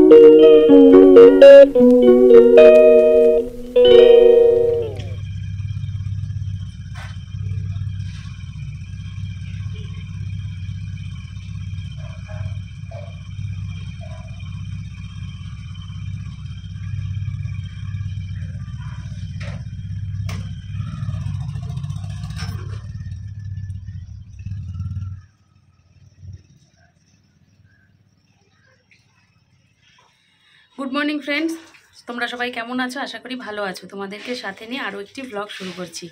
Good morning friends, তোমরা সবাই কেমন আছো? আশা করি ভালো আছো। তোমাদেরকে সাথে নিয়ে আরও একটি ব্লগ শুরু করছি।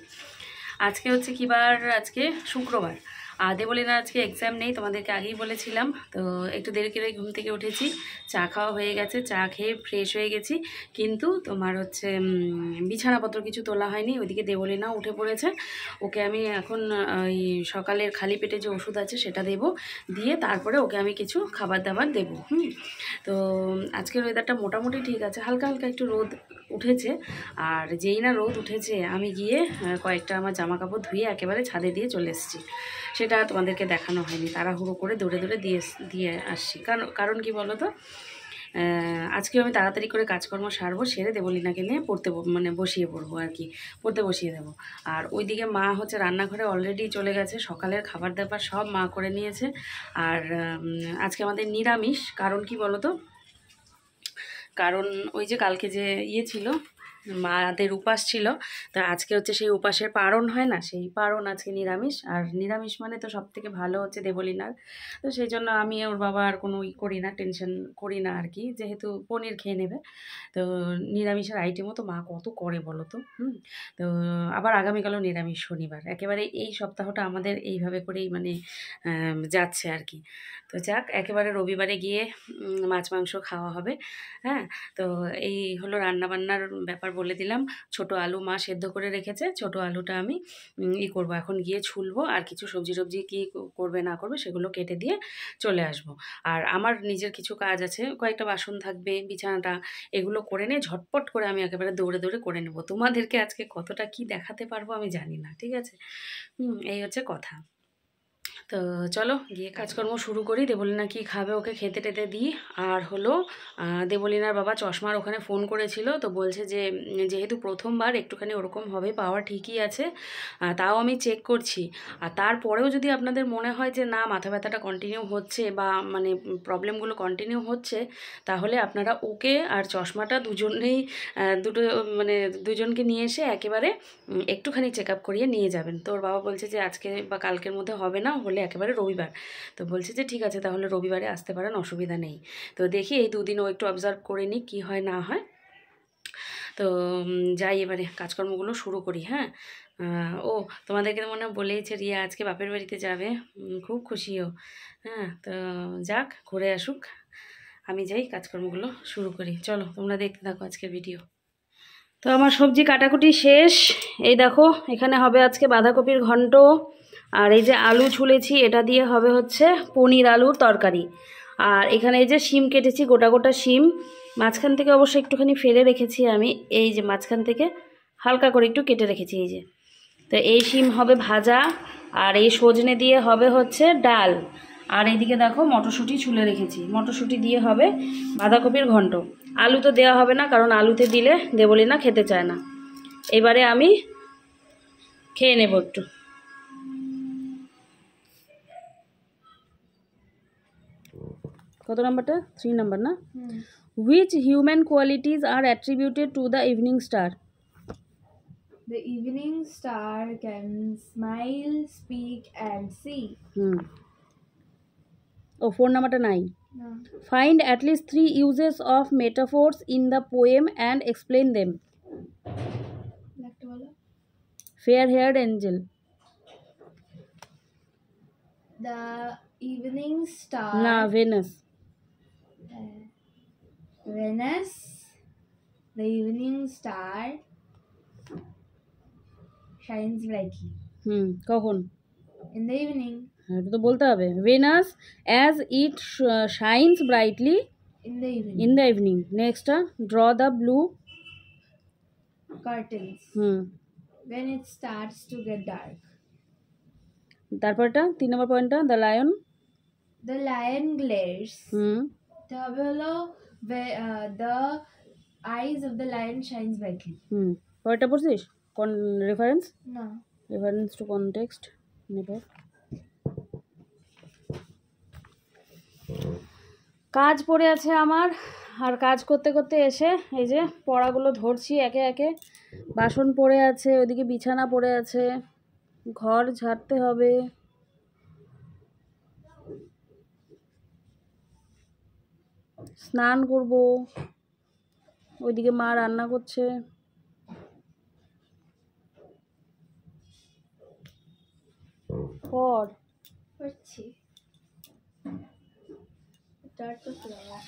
আজকে হচ্ছে কি বার? আজকে শুক্রবার। আর দেবলীনার আজকে এক্সাম নেই, তোমাদেরকে আগেই বলেছিলাম। তো একটু দেরি করে ঘুম থেকে উঠেছি, চা খাওয়া হয়ে গেছে, চা খেয়ে ফ্রেশ হয়ে গেছি। কিন্তু তোমার হচ্ছে বিছানাপত্র কিছু তোলা হয়নি। ওইদিকে দেবলীনাও উঠে পড়েছে। ওকে আমি এখন ওই সকালের খালি পেটে যে ওষুধ আছে সেটা দেবো, দিয়ে তারপরে ওকে আমি কিছু খাবার দাবার দেবো। তো আজকের ওয়েদারটা মোটামুটি ঠিক আছে, হালকা হালকা একটু রোদ উঠেছে। আর যেই না রোদ উঠেছে আমি গিয়ে কয়েকটা আমার জামা কাপড় ধুয়ে একেবারে ছাদে দিয়ে চলে এসেছি। সেটা তোমাদেরকে দেখানো হয়নি, তাড়াহুড়ো করে দৌড়ে দৌড়ে দিয়ে আসছি। কারণ কি বলো তো, আজকে আমি তাড়াতাড়ি করে কাজকর্ম সারবো, সেরে দেবলীনাকে নিয়ে বসিয়ে পড়বো আর কি, পড়তে বসিয়ে দেবো। আর ওইদিকে মা হচ্ছে রান্নাঘরে অলরেডি চলে গেছে, সকালের খাবার দাবার সব মা করে নিয়েছে। আর আজকে আমাদের নিরামিষ। কারণ কি বলো তো, কারণ ওই যে কালকে যে ছিল, মাদের উপাস ছিল। তা আজকে হচ্ছে সেই উপাসের পারণ হয় না, সেই পারণ আজকে নিরামিষ। আর নিরামিষ মানে তো সব থেকে ভালো হচ্ছে দেবলীনার। তো সেই জন্য আমি ওর বাবা আর কোনো করি না, টেনশন করি না আর কি, যেহেতু পনির খেয়ে নেবে। তো নিরামিষের আইটেমও তো মা কত করে বলো তো। তো আবার আগামীকালও নিরামিষ, শনিবার। একেবারে এই সপ্তাহটা আমাদের এইভাবে করেই মানে যাচ্ছে আর কি। তো যাক, একেবারে রবিবারে গিয়ে মাছ মাংস খাওয়া হবে। হ্যাঁ, তো এই হলো রান্নাবান্নার ব্যাপার বলে দিলাম। ছোট আলু মা সেদ্ধ করে রেখেছে, ছোট আলুটা আমি করবো, এখন গিয়ে ছুলবো। আর কিছু সবজি টবজি কী করবে না করবে সেগুলো কেটে দিয়ে চলে আসব। আর আমার নিজের কিছু কাজ আছে, কয়েকটা বাসন থাকবে, বিছানাটা, এগুলো করে নিয়ে ঝটপট করে আমি একেবারে দৌড়ে দৌড়ে করে নেব। তোমাদেরকে আজকে কতটা কি দেখাতে পারবো আমি জানি না, ঠিক আছে? এই হচ্ছে কথা। তো চলো গিয়ে কাজকর্ম শুরু করি। দেবলীনা কি খাবে ওকে খেতে টেতে দিই। আর হলো দেবলীনার বাবা চশমার ওখানে ফোন করেছিল, তো বলছে যে যেহেতু প্রথমবার একটুখানি ওরকম হবে, পাওয়া ঠিকই আছে, তাও আমি চেক করছি। আর তারপরেও যদি আপনাদের মনে হয় যে না, মাথা ব্যথাটা কন্টিনিউ হচ্ছে বা মানে প্রবলেমগুলো কন্টিনিউ হচ্ছে, তাহলে আপনারা ওকে আর চশমাটা দুজনেই মানে দুজনকে নিয়ে এসে একেবারে একটুখানি চেক আপ করিয়ে নিয়ে যাবেন। তো ওর বাবা বলছে যে আজকে বা কালকের মধ্যে হবে না, হলে একেবারে রবিবার। তো বলছে যে ঠিক আছে, তাহলে রবিবারে আসতে পারেন, অসুবিধা নেই। তো দেখি এই দুদিন ও একটু অবজার্ভ করে নিই কী হয় না হয়। তো যাই, এবারে কাজকর্মগুলো শুরু করি। হ্যাঁ, ও তোমাদেরকে মনে বলেইছে রিয়া আজকে বাপের বাড়িতে যাবে, খুব খুশিও। হ্যাঁ, তো যাক, ঘুরে আসুক, আমি যাই কাজকর্মগুলো শুরু করি। চলো তোমরা দেখতে থাকো আজকের ভিডিও। তো আমার সবজি কাটাকুটি শেষ। এই দেখো, এখানে হবে আজকে বাঁধাকপির ঘন্ট। আর এই যে আলু ছুলেছি, এটা দিয়ে হবে হচ্ছে পনির আলুর তরকারি। আর এখানে এই যে শিম কেটেছি, গোটা গোটা শিম, মাঝখান থেকে অবশ্য একটুখানি ফেলে রেখেছি আমি, এই যে মাঝখান থেকে হালকা করে একটু কেটে রেখেছি এই যে। তো এই শিম হবে ভাজা, আর এই সজনে দিয়ে হবে হচ্ছে ডাল। আর এইদিকে দেখো মটরশুঁটি ছুলে রেখেছি, মটরশুঁটি দিয়ে হবে বাঁধাকপির ঘন্ট। আলু তো দেওয়া হবে না, কারণ আলুতে দিলে দেবলীনা খেতে চায় না। এবারে আমি খেয়ে নেব একটু। কত নাম্বারটা? 3 নাম্বার না? Which human qualities are attributed to the evening star? The evening star can smile, speak and see. Oh, 4 নাম্বারটা নাই। No. Find at least 3 uses of metaphors in the poem and explain them. Fair-haired angel. The evening star. Na, Venus. Venus. The evening star shines brightly. কখন? In the evening. এটা তো বলতে হবে। Venus as it shines brightly in the evening. In the evening. Next, draw the blue curtains. When it starts to get dark. তারপরটা 3 নম্বর পয়েন্টটা, the lion. The lion glares. তো হবে হলো where the eyes of the lion shines brightly. কয়টা পড়ছিস? কোন reference? No. Reference to context নেবে। কাজ পড়ে আছে আমার, আর কাজ করতে করতে এসে এই যে পড়াগুলো ধরছি একে একে। বাসন পড়ে আছে, ওইদিকে বিছানা পড়ে আছে, ঘর ঝাড়তে হবে। স্নান করব, ওইদিকে মা রান্না করছে। পর পড়ছি। Start তো flower.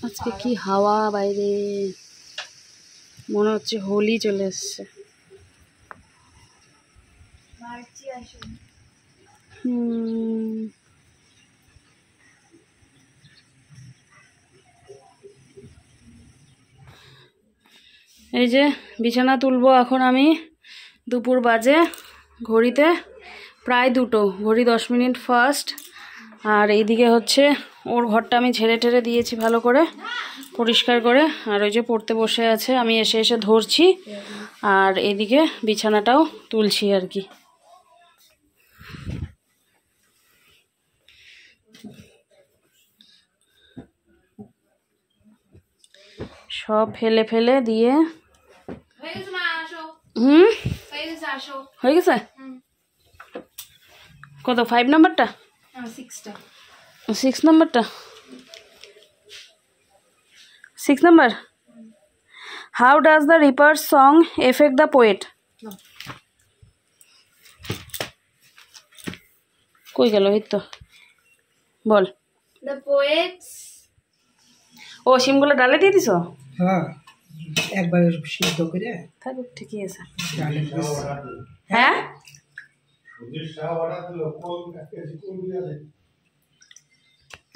আজকে কি হাওয়া বাইরে, মনে হচ্ছে হোলি চলে এসছে। মার্চি আসুন। এই যে বিছানা তুলবো এখন আমি। দুপুর বাজে, ঘড়িতে প্রায় 2টো, ঘড়ি 10 মিনিট ফার্স্ট। আর এইদিকে হচ্ছে ওর ঘরটা আমি ঝেড়ে টেরে দিয়েছি ভালো করে পরিষ্কার করে। আর ওই যে পড়তে বসে আছে, আমি এসে এসে ধরছি। আর এইদিকে বিছানাটাও তুলছি আর কি। সব ফেলে ফেলে দিয়ে হয়ে গেছে। কত 5 নাম্বারটা? 6 নাম্বারটা, 6 number. How does the Ripper song effect the poet? কই গেল? এই তো বল। The poets. ও শিমগুলো ডালে দিয়ে দিছো? হ্যাঁ, একবার সিদ্ধ করে থাকুক, ঠিকই আছে। ডালে দিস। হ্যাঁ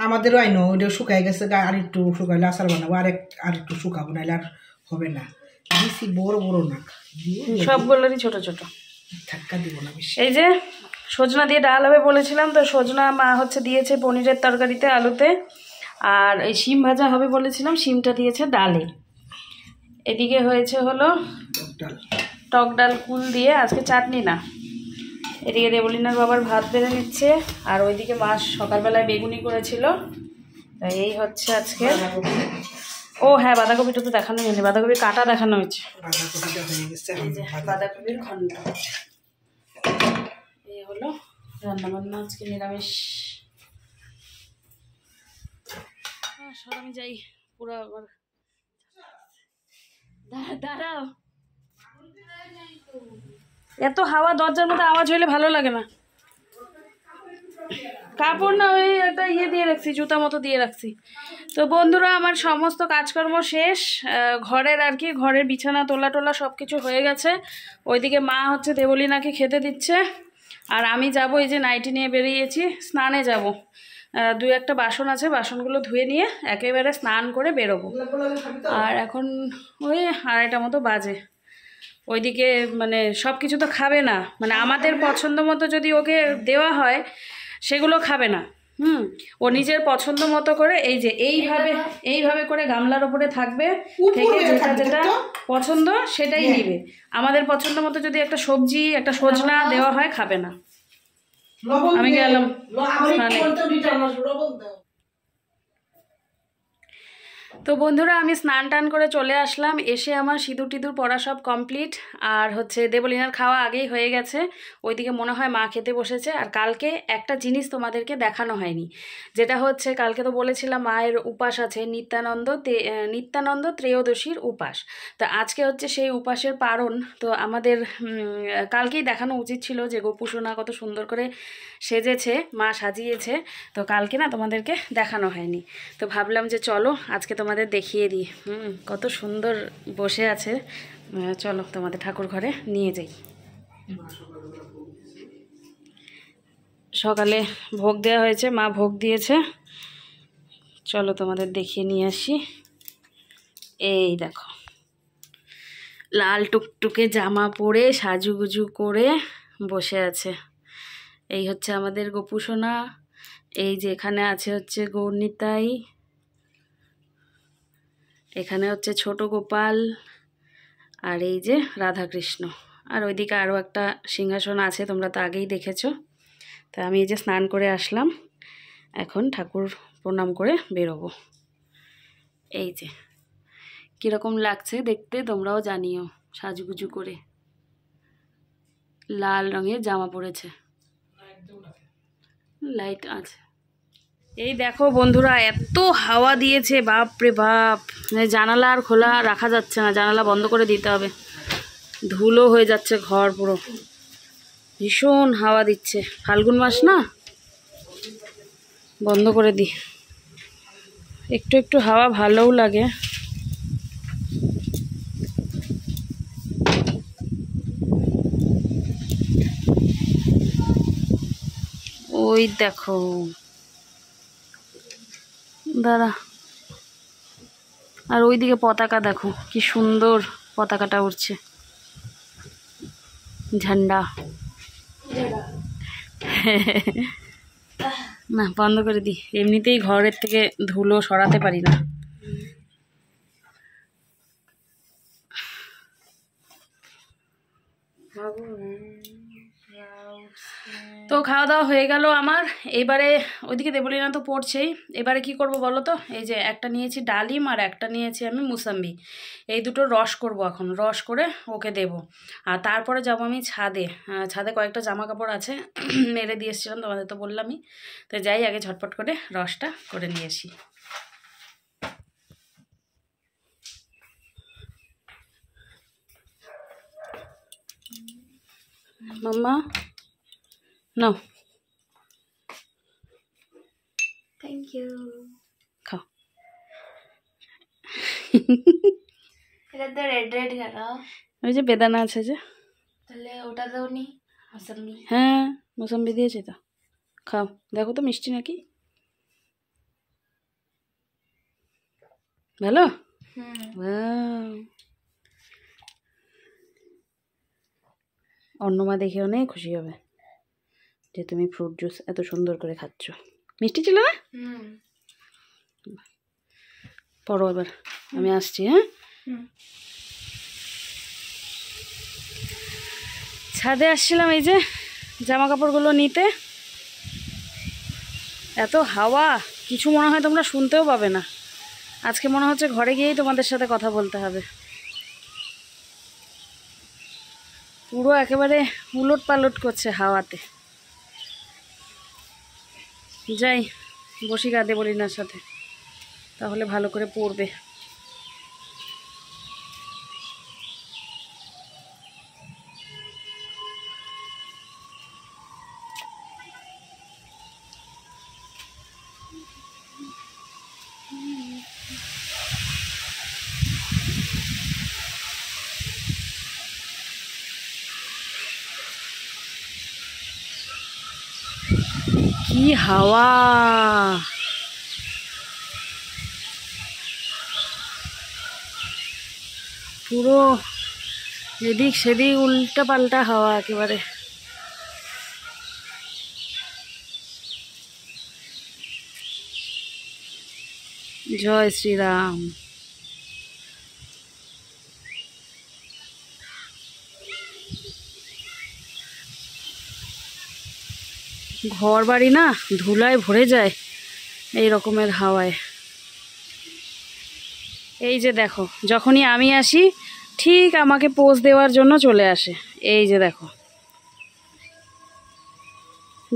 আমাদেরও আইনো ওইটা শুকাই গেছে, আর একটু শুকাইলে আচার বানাবো, আর একটু শুকাবো, নাইলে আর হবে না। দিছি বড় বড় না, সবগুলোরই ছোট ছোট। ধাক্কা দিব না বেশি। এই যে সজনা দিয়ে ডাল হবে বলেছিলাম, তো সজনা মা হচ্ছে দিয়েছে পনিরের তরকারিতে, আলুতে। আর এই শিম ভাজা হবে বলেছিলাম, শিমটা দিয়েছে ডালে। এদিকে হয়েছে হলো ডাল, টক ডাল কুল দিয়ে, আজকে চাটনি না। এদিকে দেবলিনার বাবার ভাত বেড়ে নিচ্ছে। আর ওইদিকে মা সকালবেলায় বেগুনি করেছিল, তাই এই হচ্ছে আজকে। ও হ্যাঁ, বাঁধাকপিটা তো দেখানো হয়নি, বাঁধাকপি কাটা দেখানো হয়েছে। বাঁধাকপিটা হয়ে গেছে। এই যে বাঁধাকপির ঘন্ট। এই হলো রান্না বান্না আজকে নিরামিষ। সব আমি যাই পুরো আবার। দাঁড়াও, এত হাওয়া, দরজার মধ্যে আওয়াজ হইলে ভালো লাগে না। কাপড় না, ওই একটা ইয়ে দিয়ে রাখছি, জুতা মতো দিয়ে রাখছি। তো বন্ধুরা, আমার সমস্ত কাজকর্ম শেষ, ঘরের আর কি, ঘরের বিছানা তোলা টোলা সব কিছু হয়ে গেছে। ওইদিকে মা হচ্ছে দেবলিনাকে খেতে দিচ্ছে। আর আমি যাব, এই যে নাইটি নিয়ে বেরিয়েছি, স্নানে যাব। 2-1টা বাসন আছে, বাসনগুলো ধুয়ে নিয়ে একেবারে স্নান করে বেরোবো। আর এখন ওই 2:30 মতো বাজে। ওইদিকে মানে সব কিছু তো খাবে না, মানে আমাদের পছন্দ মতো যদি ওকে দেওয়া হয় সেগুলো খাবে না। ও নিজের পছন্দ মতো করে এই যে এইভাবে করে গামলার ওপরে থাকবে, থেকে যেটা যেটা পছন্দ সেটাই নিবে। আমাদের পছন্দ মতো যদি একটা সবজি, একটা সজনা দেওয়া হয়, খাবে না। আমি গেলাম স্নানে। তো বন্ধুরা, আমি স্নান টান করে চলে আসলাম। এসে আমার সিঁদুর টিঁদুর পরা সব কমপ্লিট। আর হচ্ছে দেবলিনার খাওয়া আগেই হয়ে গেছে। ওইদিকে মনে হয় মা খেতে বসেছে। আর কালকে একটা জিনিস তোমাদেরকে দেখানো হয়নি, যেটা হচ্ছে কালকে তো বলেছিলাম মায়ের উপাস আছে, নিত্যানন্দ ত্রয়োদশীর উপাস। তো আজকে হচ্ছে সেই উপাসের পারণ। তো আমাদের কালকেই দেখানো উচিত ছিল যে গোপুসোনা কত সুন্দর করে সেজেছে, মা সাজিয়েছে। তো কালকে না তোমাদেরকে দেখানো হয়নি, তো ভাবলাম যে চলো আজকে তোমাদের দেখিয়ে দিই। কত সুন্দর বসে আছে। চলো তোমাদের ঠাকুর ঘরে নিয়ে যাই। সকালে ভোগ দেওয়া হয়েছে, মা ভোগ দিয়েছে। চলো তোমাদের দেখিয়ে নিয়ে আসি। এই দেখো, লাল টুকটুকে জামা পরে সাজুগুজু করে বসে আছে। এই হচ্ছে আমাদের গোপুসোনা। এই যে এখানে আছে হচ্ছে গৌরনিতাই। এখানে হচ্ছে ছোট গোপাল, আর এই যে রাধাকৃষ্ণ, আর ওইদিকে আরও একটা সিংহাসন আছে, তোমরা তো আগেই দেখেছো। তা আমি এই যে স্নান করে আসলাম, এখন ঠাকুর প্রণাম করে বেরোবো। এই যে কীরকম লাগছে দেখতে তোমরাও জানিও। সাজুগুজু করে লাল রঙের জামা পরেছে, লাইট আছে। এই দেখো বন্ধুরা, এত হাওয়া দিয়েছে বাপ রে বাপ, জানালা আর খোলা রাখা যাচ্ছে না, জানালা বন্ধ করে দিতে হবে, ধুলো হয়ে যাচ্ছে ঘর পুরো, ভীষণ হাওয়া দিচ্ছে। ফাল্গুন মাস না, বন্ধ করে দিই। একটু একটু হাওয়া ভালোও লাগে। ওই দেখো, দাঁড়া, আর ওইদিকে পতাকা দেখো কি সুন্দর পতাকাটা উড়ছে, ঝান্ডা। না বন্ধ করে দিই, এমনিতেই ঘরের থেকে ধুলো সরাতে পারি না। তো খাওয়া দাওয়া হয়ে গেল আমার। এবারে ওইদিকে দেবলীনা তো পড়ছেই, এবারে কি করব বলো তো। এই যে একটা নিয়েছি ডালিম আর একটা নিয়েছি আমি মুসাম্বি, এই দুটো রস করব এখন, রস করে ওকে দেব। আর তারপরে যাব আমি ছাদে, ছাদে কয়েকটা জামা কাপড় আছে মেরে দিয়ে এসেছিলাম, তোমাদের তো বললামই। তো যাই আগে ঝটপট করে রসটা করে নিয়ে আসি। মাম্মা নাও, থ্যাংক ইউ। খাও। এটা তো রেড রেড কেন? ওই যে বেদানা আছে যে, তাহলে ওটা দাও নি, মোসাম্বি। হ্যাঁ মোসাম্বি দিয়েছে তো, খাও, দেখো তো মিষ্টি নাকি। ভালো? ওয়াও। অন্যমা দেখে অনেক খুশি হবে যে তুমি ফ্রুট জুস এত সুন্দর করে খাচ্ছ। মিষ্টি ছিল না? পড়ো এবার, আমি আসছি। হ্যাঁ, ছাদে আসছিলাম এই যে জামা কাপড়গুলো নিতে, এত হাওয়া কিছু মনে হয় তোমরা শুনতেও পাবে না। আজকে মনে হচ্ছে ঘরে গিয়েই তোমাদের সাথে কথা বলতে হবে, পুরো একেবারে উলট পালট করছে হাওয়াতে। যাই বসি গা দেবলীনার সাথে, তাহলে ভালো করে পড়বে। কি হাওয়া, পুরো এদিক সেদিক উল্টা পাল্টা হাওয়া একেবারে। জয় শ্রীরাম। ঘর বাড়ি না ধুলায় ভরে যায় এই রকমের হাওয়ায়। এই যে দেখো, যখনই আমি আসি ঠিক আমাকে পোজ দেওয়ার জন্য চলে আসে। এই যে দেখো,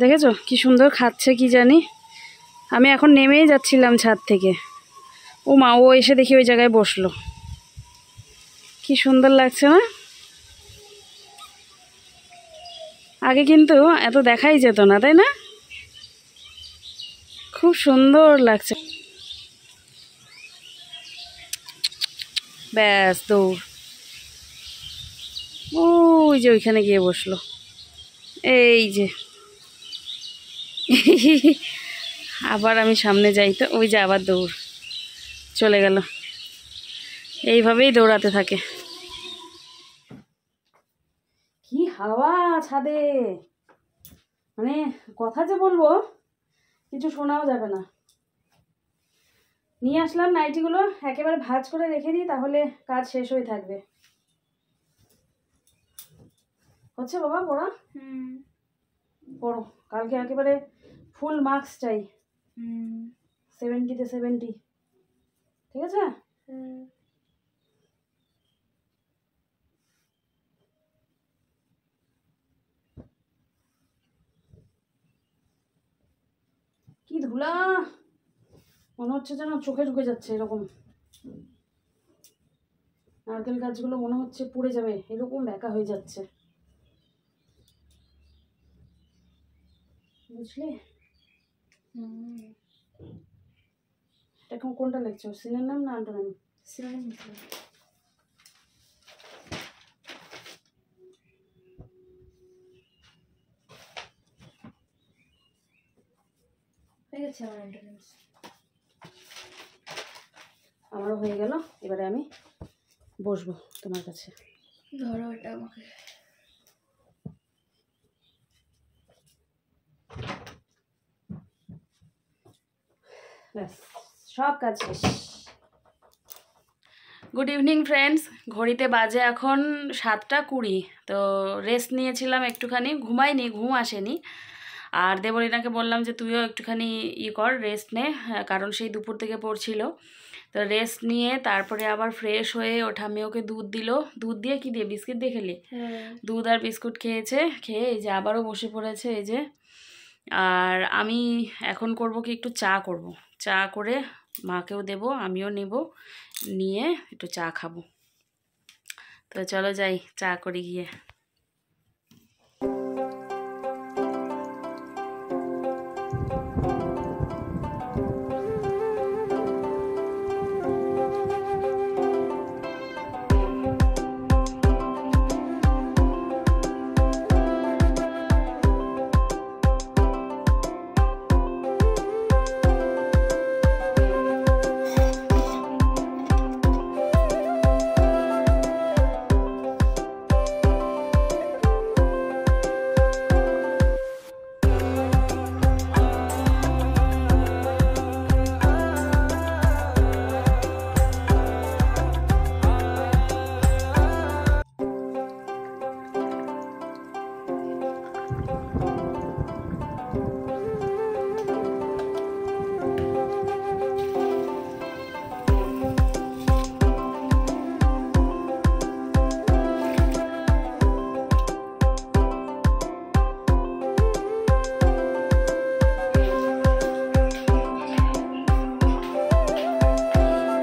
দেখেছো কি সুন্দর খাচ্ছে কি জানি। আমি এখন নেমেই যাচ্ছিলাম ছাদ থেকে, ও মা, ও এসে দেখি ওই জায়গায় বসলো, কি সুন্দর লাগছে না? আগে কিন্তু এত দেখাই যেত না, তাই না? খুব সুন্দর লাগছে। ব্যাস দৌড়, ওই যে ওইখানে গিয়ে বসলো। এই যে আবার আমি সামনে যাই তো ওই যে আবার দৌড়, চলে গেল। এইভাবেই দৌড়াতে থাকে। কি হাওয়া ছাদে, মানে কথা যে বলবো কিছু শোনাও যাবে না। নিয়ে আসলাম নাইটিগুলো, একেবারে ভাঁজ করে রেখে দিই, তাহলে কাজ শেষ হয়ে থাকবে। হচ্ছে বাবা পড়া? পড়ো, কালকে একেবারে ফুল মার্কস চাই, 70-তে 70, ঠিক আছে? কি ধুলা, মনে হচ্ছে যেন চোখে ঢুকে যাচ্ছে এরকম। নারকেল গাছগুলো মনে হচ্ছে পুড়ে যাবে, এরকম ব্যাকা হয়ে যাচ্ছে, বুঝলি? এখন কোনটা লিখছো, সিনের নাম না আন্টার নাম? সিনোনিম হয়ে গেছে আমার অ্যান্টোনিমস। আমারও হয়ে গেল, এবারে আমি বসবো তোমার কাছে। ধরো এটা আমাকে। ব্যাস, সব কাজ শেষ। গুড ইভিনিং ফ্রেন্ডস, ঘড়িতে বাজে এখন 7:20। তো রেস্ট নিয়েছিলাম একটুখানি, ঘুমাইনি, ঘুম আসেনি। আর দেবলীনাকে বললাম যে তুইও একটুখানি কর, রেস্ট নে, কারণ সেই দুপুর থেকে পড়ছিল। তো রেস্ট নিয়ে তারপরে আবার ফ্রেশ হয়ে ওঠা, আমি ওকে দুধ দিল, দুধ দিয়ে কি দিয়ে, বিস্কিট দিয়ে খেলি? দুধ আর বিস্কুট খেয়েছে, খেয়ে এই যে আবারও বসে পড়েছে এই যে। আর আমি এখন করব কি, একটু চা করব, চা করে মাকেও দেব, আমিও নেব, নিয়ে একটু চা খাবো। তো চলো যাই, চা করি গিয়ে।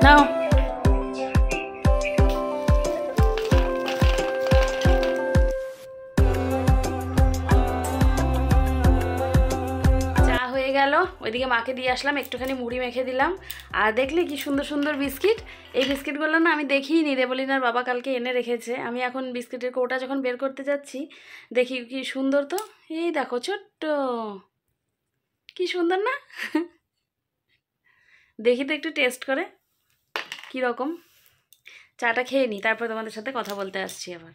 নাও, চা হয়ে গেল, ওইদিকে মাকে দিয়ে আসলাম, একটুখানি মুড়ি মেখে দিলাম। আর দেখলি কি সুন্দর সুন্দর বিস্কিট, এই বিস্কিটগুলো না আমি দেখিইনি, দেবলীনার বাবা কালকে এনে রেখেছে। আমি এখন বিস্কিটের কৌটা যখন বের করতে যাচ্ছি, দেখি কি সুন্দর, তো এই দেখো ছোট্ট, কি সুন্দর না? দেখি তো একটু টেস্ট করে কি রকম। চাটা খেয়ে নিই, তারপর তোমাদের সাথে কথা বলতে আসছি আবার।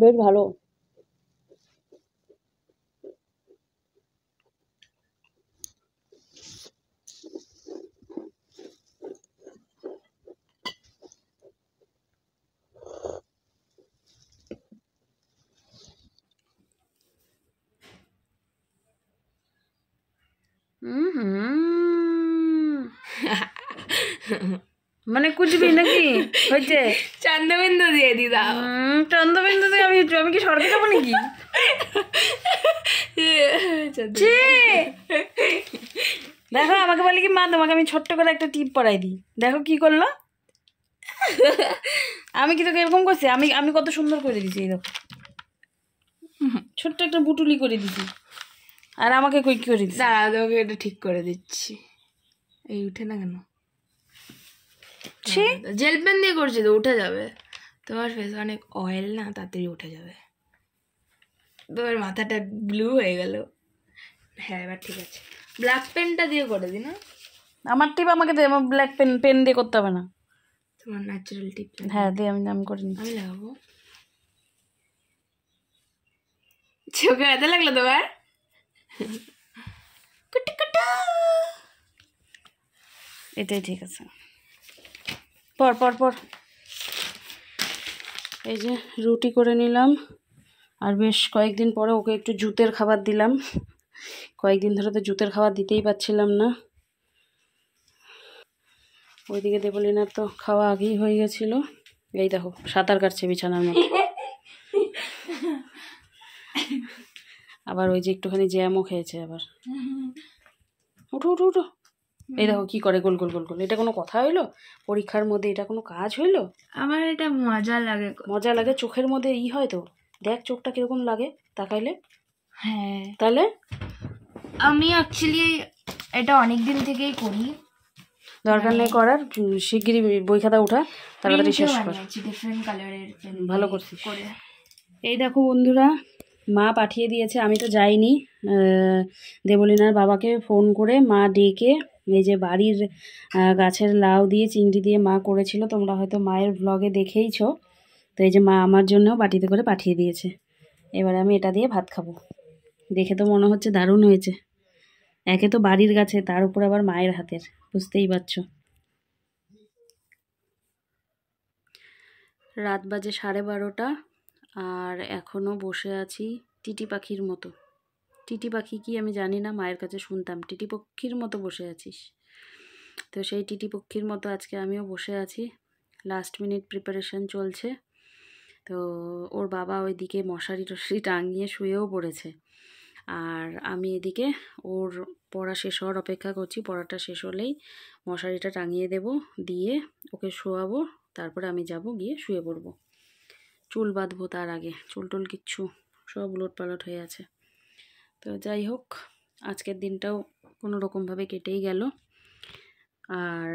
বেশ ভালো। মানে কুচবি নাকি হয়েছে? চন্দ্রবিন্দু দিয়ে দিদাও। চন্দ্রবিন্দু দিয়ে আমি আমি কি স্বর্গে যাবো নাকি? ছি! দেখো আমাকে বলে কি, মা তোমাকে আমি ছোট্ট করে একটা টিপ পরাই দিই, দেখো কি করলো। আমি কি তোকে এরকম করছি? আমি আমি কত সুন্দর করে দিছি, এই দেখো ছোট্ট একটা বুটুলি করে দিছি, আর আমাকে কই কি করে দিছি? দাঁড়া, তোকে এটা ঠিক করে দিচ্ছি। এই উঠে না কেন? জেল পেন দিয়ে করছি তো, উঠে যাবে। তোমার ফেস অনেক অয়েল না, তাড়াতাড়ি উঠে যাবে। তোমার মাথাটা ব্লু হয়ে গেল। হ্যাঁ এবার ঠিক আছে। ব্ল্যাক পেনটা দিয়ে করে দি না? আমার টিপ আমাকে দে, আমার ব্ল্যাক পেন পেন দিয়ে করতে হবে না। তোমার ন্যাচারাল টিপ। হ্যাঁ দিয়ে আমি করে নিচ্ছি। আমি লাগাবো। চোখে ব্যথা লাগলো তোমার? কুটু কুটু। এটাই ঠিক আছে। পর পর পর। এই যে রুটি করে নিলাম, আর বেশ কয়েকদিন পরে ওকে একটু জুতের খাবার দিলাম। কয়েকদিন ধরে তো জুতের খাবার দিতেই পারছিলাম না। ওইদিকে দেবলিনার তো খাওয়া আগেই হয়ে গেছিলো। এই দেখো সাঁতার কাটছে বিছানার মধ্যে। আবার ওই যে একটুখানি জ্যামও খেয়েছে আবার। উঠো উঠো উঠো। এই দেখো কি করে গোল গোল গোল গোল। এটা কোনো কথা হইলো? পরীক্ষার মধ্যে এটা কোনো কাজ হইলো? আমার এটা মজা লাগে। মজা লাগে? চোখের মধ্যে হয় তো, দেখ চোখটা কিরকম লাগে তাকাইলে। হ্যাঁ তাহলে আমি অ্যাকচুয়ালি এটা অনেক দিন থেকেই করি। দরকার নেই করার, শিগগিরই বই খাতা উঠা, তাড়াতাড়ি শেষ কর। ডিফারেন্ট কালারের ভালো করছিস। করে। এই দেখো বন্ধুরা, মা পাঠিয়ে দিয়েছে, আমি তো যাইনি। দেবলিনার বাবাকে ফোন করে মা ডেকে এই যে বাড়ির গাছের লাউ দিয়ে চিংড়ি দিয়ে মা করেছিল, তোমরা হয়তো মায়ের ব্লগে দেখেইছো। তো এই যে মা আমার জন্যও বাটিতে করে পাঠিয়ে দিয়েছে। এবারে আমি এটা দিয়ে ভাত খাবো। দেখে তো মনে হচ্ছে দারুণ হয়েছে। একে তো বাড়ির গাছে, তার উপর আবার মায়ের হাতের, বুঝতেই পারছো। রাত বাজে 12:30 আর এখনও বসে আছি টিটি পাখির মতো। টিটি পাখি কি আমি জানি না, মায়ের কাছে শুনতাম টিটি পক্ষীর মতো বসে আছিস। তো সেই টিটি পক্ষীর মতো আজকে আমিও বসে আছি। লাস্ট মিনিট প্রিপারেশন চলছে। তো ওর বাবা ওইদিকে মশারি টশারি টাঙিয়ে শুয়েও পড়েছে, আর আমি এদিকে ওর পড়া শেষ হওয়ার অপেক্ষা করছি। পড়াটা শেষ হলেই মশারিটা টাঙিয়ে দেব, দিয়ে ওকে শোয়াবো, তারপরে আমি যাব গিয়ে শুয়ে পড়বো। চুল বাঁধবো তার আগে, চুল টুল কিচ্ছু সব উলট পালট হয়ে আছে। তো যাই হোক, আজকের দিনটাও কোনো রকমভাবে কেটেই গেল। আর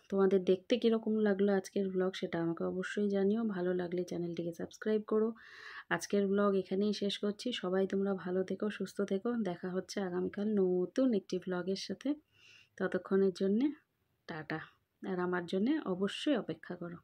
তোমাদের দেখতে কীরকম লাগলো আজকের ব্লগ সেটা আমাকে অবশ্যই জানিও। ভালো লাগলে চ্যানেলটিকে সাবস্ক্রাইব করো। আজকের ব্লগ এখানেই শেষ করছি। সবাই তোমরা ভালো থেকো, সুস্থ থেকো। দেখা হচ্ছে আগামীকাল নতুন একটি ব্লগের সাথে। ততক্ষণের জন্যে টাটা। আর আমার জন্যে অবশ্যই অপেক্ষা করো।